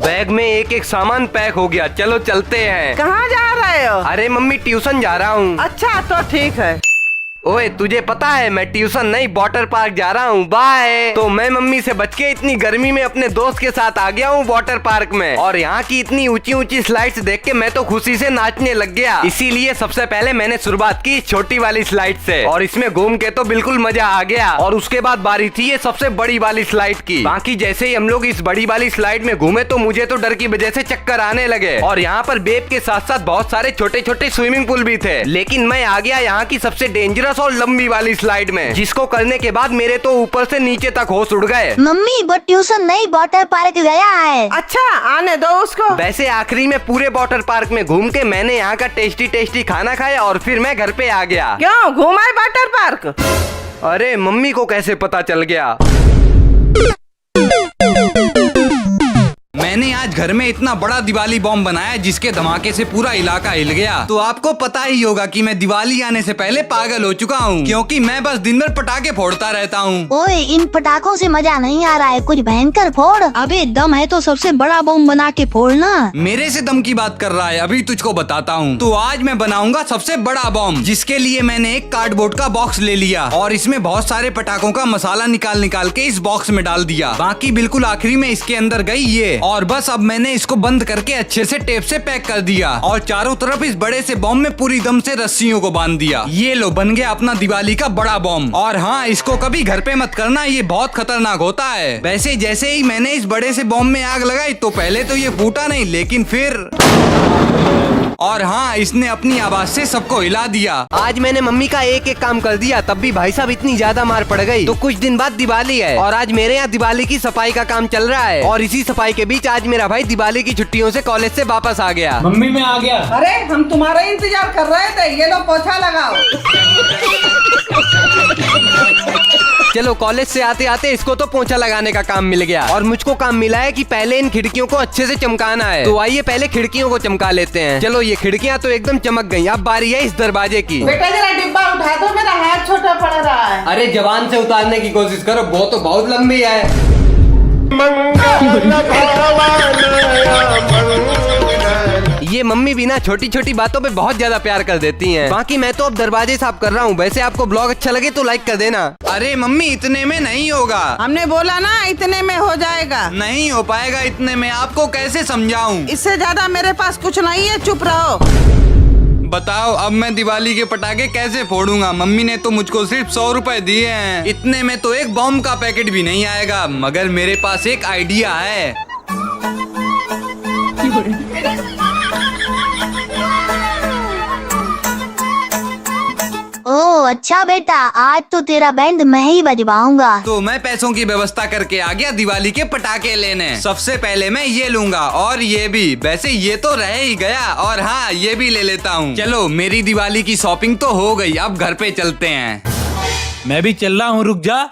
Bag में एक एक सामान पैक हो गया, चलो चलते हैं। कहाँ जा रहे हो? अरे मम्मी ट्यूशन जा रहा हूँ। अच्छा तो ठीक है। ओए तुझे पता है मैं ट्यूशन नहीं वाटर पार्क जा रहा हूँ, बाय। तो मैं मम्मी से बच के इतनी गर्मी में अपने दोस्त के साथ आ गया हूँ वाटर पार्क में, और यहाँ की इतनी ऊंची ऊंची स्लाइड्स देख के मैं तो खुशी से नाचने लग गया। इसीलिए सबसे पहले मैंने शुरुआत की छोटी वाली स्लाइड से, और इसमें घूम के तो बिल्कुल मजा आ गया। और उसके बाद बारी थी ये सबसे बड़ी वाली स्लाइड की। बाकी जैसे ही हम लोग इस बड़ी वाली स्लाइड में घूमे तो मुझे तो डर की वजह से चक्कर आने लगे। और यहाँ पर बेब के साथ साथ बहुत सारे छोटे छोटे स्विमिंग पूल भी थे, लेकिन मैं आ गया यहाँ की सबसे डेंजरस और लंबी वाली स्लाइड में, जिसको करने के बाद मेरे तो ऊपर से नीचे तक होश उड़ गए। मम्मी वो ट्यूशन नहीं वाटर पार्क गया है। अच्छा आने दो उसको। वैसे आखिरी में पूरे वाटर पार्क में घूम के मैंने यहाँ का टेस्टी टेस्टी खाना खाया और फिर मैं घर पे आ गया। क्यों घूमा वाटर पार्क? अरे मम्मी को कैसे पता चल गया? मैंने आज घर में इतना बड़ा दिवाली बॉम्ब बनाया जिसके धमाके से पूरा इलाका हिल गया। तो आपको पता ही होगा कि मैं दिवाली आने से पहले पागल हो चुका हूँ, क्योंकि मैं बस दिन भर पटाखे फोड़ता रहता हूँ। ओए इन पटाखों से मजा नहीं आ रहा है, कुछ भयंकर फोड़। अबे दम है तो सबसे बड़ा बम बना के फोड़ना। मेरे से दम की बात कर रहा है, अभी तुझको बताता हूँ। तो आज मैं बनाऊंगा सबसे बड़ा बम, जिसके लिए मैंने एक कार्डबोर्ड का बॉक्स ले लिया और इसमें बहुत सारे पटाखों का मसाला निकाल निकाल के इस बॉक्स में डाल दिया। बाकी बिल्कुल आखिरी में इसके अंदर गई ये, और बस अब मैंने इसको बंद करके अच्छे से टेप से पैक कर दिया और चारों तरफ इस बड़े से बॉम्ब में पूरी दम से रस्सियों को बांध दिया। ये लो बन गया अपना दिवाली का बड़ा बॉम्ब। और हाँ, इसको कभी घर पे मत करना, ये बहुत खतरनाक होता है। वैसे जैसे ही मैंने इस बड़े से बॉम्ब में आग लगाई तो पहले तो ये फूटा नहीं, लेकिन फिर और हाँ, इसने अपनी आवाज से सबको हिला दिया। आज मैंने मम्मी का एक एक काम कर दिया, तब भी भाई साहब इतनी ज्यादा मार पड़ गई। तो कुछ दिन बाद दिवाली है और आज मेरे यहाँ दिवाली की सफाई का काम चल रहा है, और इसी सफाई के बीच आज मेरा भाई दिवाली की छुट्टियों से कॉलेज से वापस आ गया। मम्मी मैं आ गया। अरे हम तुम्हारा इंतजार कर रहे थे, ये लो पोछा लगाओ। चलो कॉलेज से आते आते इसको तो पोंछा लगाने का काम मिल गया, और मुझको काम मिला है कि पहले इन खिड़कियों को अच्छे से चमकाना है। तो आइए पहले खिड़कियों को चमका लेते हैं। चलो ये खिड़कियां तो एकदम चमक गई, अब बारी है इस दरवाजे की। बेटा जरा डिब्बा उठा दो, मेरा हाथ छोटा पड़ रहा है। अरे जवान से उतारने की कोशिश करो, वो तो बहुत लंबी है। ये मम्मी भी ना छोटी छोटी बातों पे बहुत ज्यादा प्यार कर देती हैं। बाकी मैं तो अब दरवाजे साफ कर रहा हूँ। वैसे आपको ब्लॉग अच्छा लगे तो लाइक कर देना। अरे मम्मी इतने में नहीं होगा। हमने बोला ना इतने में हो जाएगा। नहीं हो पाएगा इतने में, आपको कैसे समझाऊं? इससे ज्यादा मेरे पास कुछ नहीं है, चुप रहो। बताओ अब मैं दिवाली के पटाखे कैसे फोड़ूंगा? मम्मी ने तो मुझको सिर्फ 100 रुपए दिए हैं, इतने में तो एक बॉम्ब का पैकेट भी नहीं आएगा। मगर मेरे पास एक आइडिया है। ओह अच्छा बेटा, आज तो तेरा बैंड मैं ही बजवाऊंगा। तो मैं पैसों की व्यवस्था करके आ गया दिवाली के पटाखे लेने। सबसे पहले मैं ये लूंगा और ये भी। वैसे ये तो रह ही गया, और हाँ ये भी ले लेता हूँ। चलो मेरी दिवाली की शॉपिंग तो हो गई, अब घर पे चलते हैं। मैं भी चल रहा हूँ, रुक जा।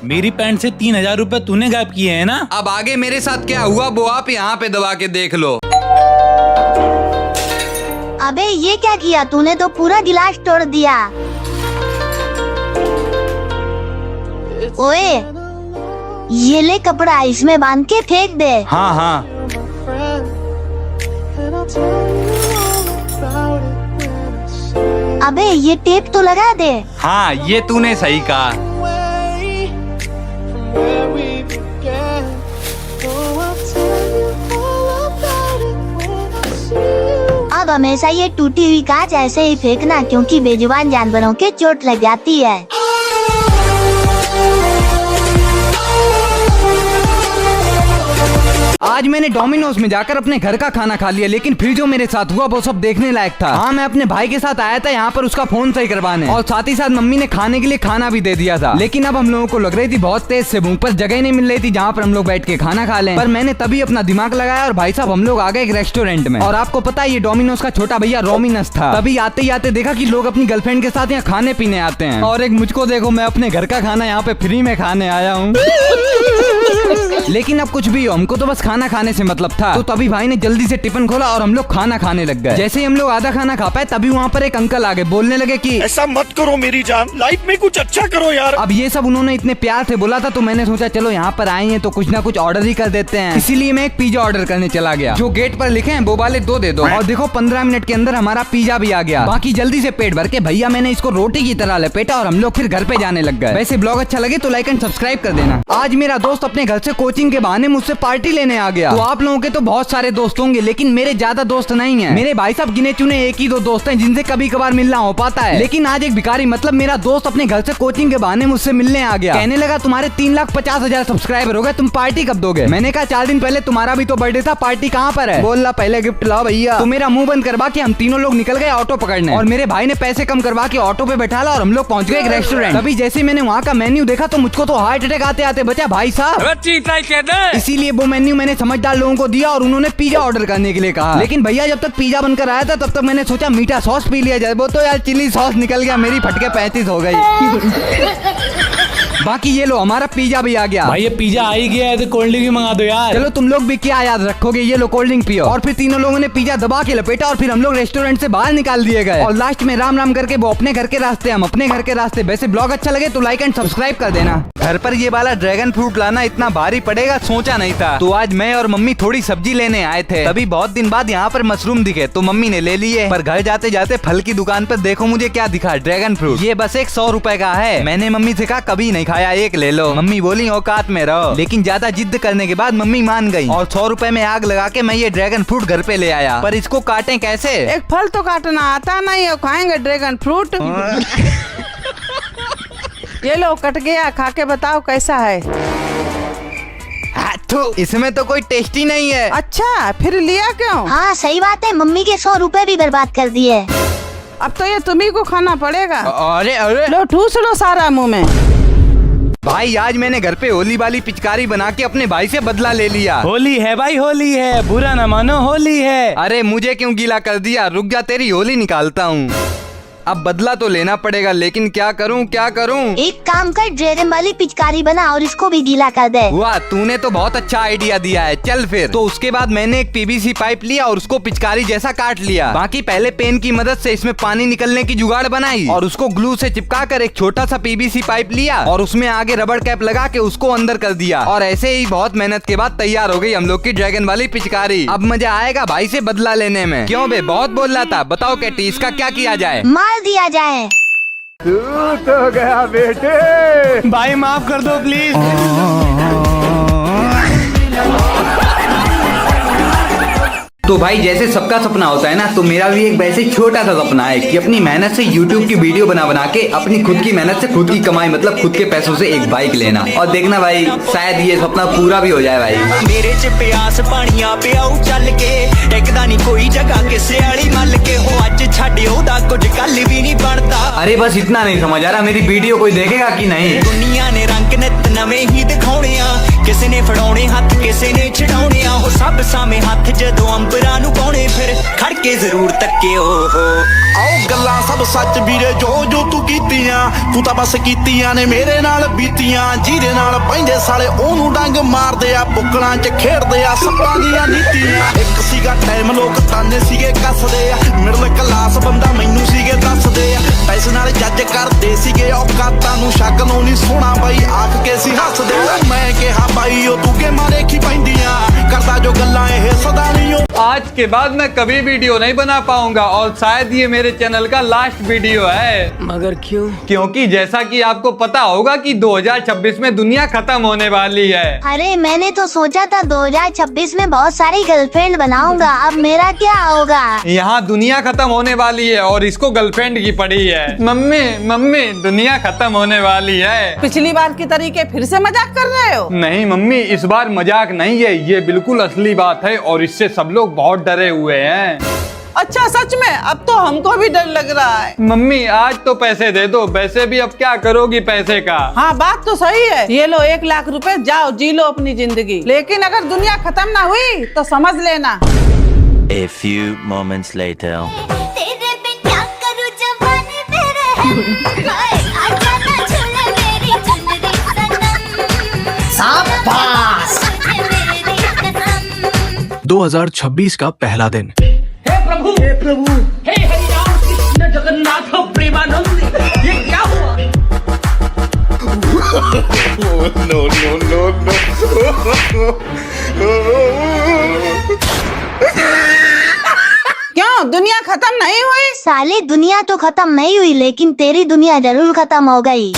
मेरी पैंट से 3000 रुपए तूने गायब किए हैं ना। अब आगे मेरे साथ क्या हुआ वो आप यहाँ पे दबा के देख लो। अबे ये क्या किया तूने, तो पूरा गिलास तोड़ दिया। ओए ये ले कपड़ा, इसमें बांध के फेंक दे। हाँ हाँ। अबे ये टेप तो लगा दे। हाँ ये तूने सही कहा। अब हमेशा ये टूटी हुई कांच ऐसे ही फेंकना, क्योंकि बेजुबान जानवरों के चोट लग जाती है। आज मैंने डोमिनोज में जाकर अपने घर का खाना खा लिया, लेकिन फिर जो मेरे साथ हुआ वो सब देखने लायक था। हाँ मैं अपने भाई के साथ आया था यहाँ पर उसका फोन सही करवाने, और साथ ही साथ मम्मी ने खाने के लिए खाना भी दे दिया था। लेकिन अब हम लोगों को लग रही थी बहुत तेज से भूख, पर जगह नहीं मिल रही थी जहाँ पर हम लोग बैठ के खाना खा लें। पर मैंने तभी अपना दिमाग लगाया और भाई साहब हम लोग आ गए एक रेस्टोरेंट में। और आपको पता है ये डोमिनोज का छोटा भैया रोमिनस था। तभी आते ही आते देखा कि लोग अपनी गर्लफ्रेंड के साथ यहाँ खाने पीने आते हैं, और एक मुझको देखो, मैं अपने घर का खाना यहाँ पे फ्री में खाने आया हूँ। लेकिन अब कुछ भी हो, हमको तो बस खाना खाने से मतलब था। तो तभी भाई ने जल्दी से टिफिन खोला और हम लोग खाना खाने लग गए। जैसे ही हम लोग आधा खाना खा पाए तभी वहाँ पर एक अंकल आगे बोलने लगे कि ऐसा मत करो मेरी जान, लाइफ में कुछ अच्छा करो यार। अब ये सब उन्होंने इतने प्यार से बोला था तो मैंने सोचा चलो यहाँ पर आए हैं तो कुछ ना कुछ ऑर्डर ही कर देते हैं। इसीलिए मैं एक पिज्जा ऑर्डर करने चला गया। जो गेट पर लिखे हैं वो वाले 2 दे दो। और देखो 15 मिनट के अंदर हमारा पिज्जा भी आ गया। बाकी जल्दी से पेट भर के भैया मैंने इसको रोटी की तरह लपेटा और हम लोग फिर घर पे जाने लग गए। वैसे ब्लॉग अच्छा लगे तो लाइक एंड सब्सक्राइब कर देना। आज मेरा दोस्त अपने घर से कोचिंग के बहाने मुझसे पार्टी लेने आ गया। तो आप लोगों के तो बहुत सारे दोस्त होंगे लेकिन मेरे ज्यादा दोस्त नहीं है। मेरे भाई साहब गिने चुने 1 ही 2 दोस्त हैं जिनसे कभी कभार मिलना हो पाता है। लेकिन आज एक भिखारी मतलब मेरा दोस्त अपने घर से कोचिंग के बहाने मुझसे मिलने आ गया। कहने लगा तुम्हारे 3,50,000 सब्सक्राइबर हो गए, तुम पार्टी कब दोगे? मैंने कहा 4 दिन पहले तुम्हारा भी तो बर्थडे था, पार्टी कहाँ पर है? बोल रहा पहले गिफ्ट लाओ भैया। तो मेरा मुंह बंद करवा के हम तीनों लोग निकल गए ऑटो पकड़ने और मेरे भाई ने पैसे कम करवा के ऑटो पे बैठा ला और हम लोग पहुंच गए एक रेस्टोरेंट। तभी जैसे मैंने वहाँ का मेन्यू देखा तो मुझको तो हार्ट अटैक आते आते बचा भाई साहब। इसीलिए वो मेन्यू मैंने समझदार लोगों को दिया और उन्होंने पिज्जा ऑर्डर करने के लिए कहा। लेकिन भैया जब तक पिज्जा बनकर आया था तब तक मैंने सोचा मीठा सॉस पी लिया जाए। वो तो यार चिली सॉस निकल गया, मेरी फटके 35 हो गई। बाकी ये लो हमारा पिज्जा भी आ गया। भाई ये पिज्जा आ ही गया है तो कोल्ड ड्रिंक भी मंगा दो यार। चलो तुम लोग भी क्या याद रखोगे, ये लो कोल्ड ड्रिंक पियो। और फिर तीनों लोगों ने पिज्जा दबा के लपेटा और फिर हम लोग रेस्टोरेंट से बाहर निकाल दिए गए। और लास्ट में राम राम करके वो अपने घर के रास्ते, हम अपने घर के रास्ते। वैसे ब्लॉग अच्छा लगे तो लाइक एंड सब्सक्राइब कर देना। घर पर ये वाला ड्रैगन फ्रूट लाना इतना भारी पड़ेगा सोचा नहीं था। तो आज मैं और मम्मी थोड़ी सब्जी लेने आए थे। तभी बहुत दिन बाद यहाँ पर मशरूम दिखे तो मम्मी ने ले लिए। पर घर जाते जाते फल की दुकान पर देखो मुझे क्या दिखा, ड्रैगन फ्रूट। ये बस 100 रुपए का है। मैंने मम्मी से कहा कभी नहीं खाया, एक ले लो। मम्मी बोली औकात में रहो। लेकिन ज्यादा जिद करने के बाद मम्मी मान गई और 100 रुपए में आग लगा के मैं ये ड्रैगन फ्रूट घर पे ले आया। पर इसको काटें कैसे? एक फल तो काटना आता नहीं, और खाएंगे ड्रैगन फ्रूट। ये लो कट गया, खा के बताओ कैसा है। तो इसमें तो कोई टेस्ट ही नहीं है। अच्छा फिर लिया क्यों? हाँ सही बात है, मम्मी के 100 रुपए भी बर्बाद कर दिए। अब तो ये तुम्ही को खाना पड़ेगा। अरे अरे लो ठूस लो सारा मुंह में। भाई आज मैंने घर पे होली वाली पिचकारी बना के अपने भाई से बदला ले लिया। होली है भाई, होली है, बुरा न मानो होली है। अरे मुझे क्यों गीला कर दिया, रुक जा तेरी होली निकालता हूँ। अब बदला तो लेना पड़ेगा लेकिन क्या करूं क्या करूं? एक काम कर, ड्रैगन वाली पिचकारी बना और इसको भी गीला कर दे। वाह तूने तो बहुत अच्छा आइडिया दिया है, चल फिर। तो उसके बाद मैंने एक पीवीसी पाइप लिया और उसको पिचकारी जैसा काट लिया। बाकी पहले पेन की मदद से इसमें पानी निकलने की जुगाड़ बनाई और उसको ग्लू से चिपका कर एक छोटा सा पीवीसी पाइप लिया और उसमें आगे रबड़ कैप लगा के उसको अंदर कर दिया। और ऐसे ही बहुत मेहनत के बाद तैयार हो गई हम लोग की ड्रैगन वाली पिचकारी। अब मजा आएगा भाई से बदला लेने में। क्यों बे, बहुत बोल रहा था। बताओ कैटी इसका क्या किया जाए? मार दिया जाए। तू तो गया बेटे। भाई माफ कर दो प्लीज। तो भाई जैसे सबका सपना होता है ना, तो मेरा भी एक वैसे छोटा सा सपना है कि अपनी मेहनत से YouTube की वीडियो बना के अपनी खुद की मेहनत से खुद की कमाई मतलब खुद के पैसों से एक बाइक लेना। और देखना भाई शायद ये सपना पूरा भी हो जाए भाई। मेरे च प्यास पानिया पियाऊ चल के टेकदा नहीं कोई जगह किसे आली मल के हो अज छड्डियो दा कुछ गल भी नहीं बनता। अरे बस इतना नहीं समझ आ रहा, मेरी वीडियो कोई देखेगा कि नहीं? दुनिया ने रंग नित नवे ही दिखाने आ, किसी ने फड़ाने हाथ किसी ने छड़ाने आ। हो सब सामे हाथ जदों अंबरां नूं पाउणे फिर खड़ के जरूर तक्किओ हो। आओ गल्लां सब सच वीरे जो जो तू कीतियां, तू ਤਾਂ बस कीतियां ने मेरे नाल बीतियां। ਜਿਹਦੇ ਨਾਲ ਪੈਂਦੇ ਸਾਲੇ ਉਹਨੂੰ ਡੰਗ ਮਾਰਦੇ ਆ, ਬੁੱਕਲਾਂ 'ਚ ਖੇਡਦੇ ਆ ਸੱਪਾਂ ਦੀਆਂ ਨੀਤੀਆਂ। ਇੱਕ ਸੀਗਾ ਟਾਈਮ ਲੋਕ ਤਾਨੇ ਸੀਗੇ ਕੱਸਦੇ ਆ, ਮਿਡਲ ਕਲਾਸ ਬੰਦਾ ਮੈਨੂੰ ਸੀਗੇ ਦੱਸਦੇ ਆ। ਪੈਸੇ ਨਾਲ ਜੱਜ ਕਰਦੇ ਸੀਗੇ ਔਕਾਤਾਂ ਨੂੰ, ਸ਼ਕਲੋਂ ਨਹੀਂ ਸੋਹਣਾ ਬਾਈ ਆਖ ਕੇ ਸੀ ਹੱਸਦੇ। ਮੈਂ ਕਿਹਾ ਬਾਈ ਉਹ ਤੂੰ ਕੇ ਮਾਰੇ ਕੀ ਪੈਂਦੀਆਂ, ਕਰਦਾ ਜੋ ਗੱਲਾਂ ਇਹ ਸਦਾ ਨਹੀਂ। आज के बाद मैं कभी वीडियो नहीं बना पाऊंगा और शायद ये मेरे चैनल का लास्ट वीडियो है। मगर क्यों? क्योंकि जैसा कि आपको पता होगा कि 2026 में दुनिया खत्म होने वाली है। अरे मैंने तो सोचा था 2026 में बहुत सारी गर्लफ्रेंड बनाऊंगा, अब मेरा क्या होगा? यहाँ दुनिया खत्म होने वाली है और इसको गर्लफ्रेंड की पड़ी है। मम्मी मम्मी दुनिया खत्म होने वाली है। पिछली बार की तरीके फिर से मजाक कर रहे हो? नहीं मम्मी इस बार मजाक नहीं है, ये बिल्कुल असली बात है और इससे सब लोग बहुत डरे हुए हैं। अच्छा सच में? अब तो हमको भी डर लग रहा है। मम्मी आज तो पैसे दे दो, वैसे भी अब क्या करोगी पैसे का? हाँ बात तो सही है। ये लो 1 लाख रुपए, जाओ जी लो अपनी जिंदगी। लेकिन अगर दुनिया खत्म ना हुई तो समझ लेना। A few moments later. तेरे पे क्या करूं जवानी मेरे हाय आजा ना झूले मेरी चुनरी सनम शाबाश मेरी कसम 2026 का पहला दिन। क्यों दुनिया खत्म नहीं हुई? साले दुनिया तो खत्म नहीं हुई लेकिन तेरी दुनिया जरूर खत्म हो गई।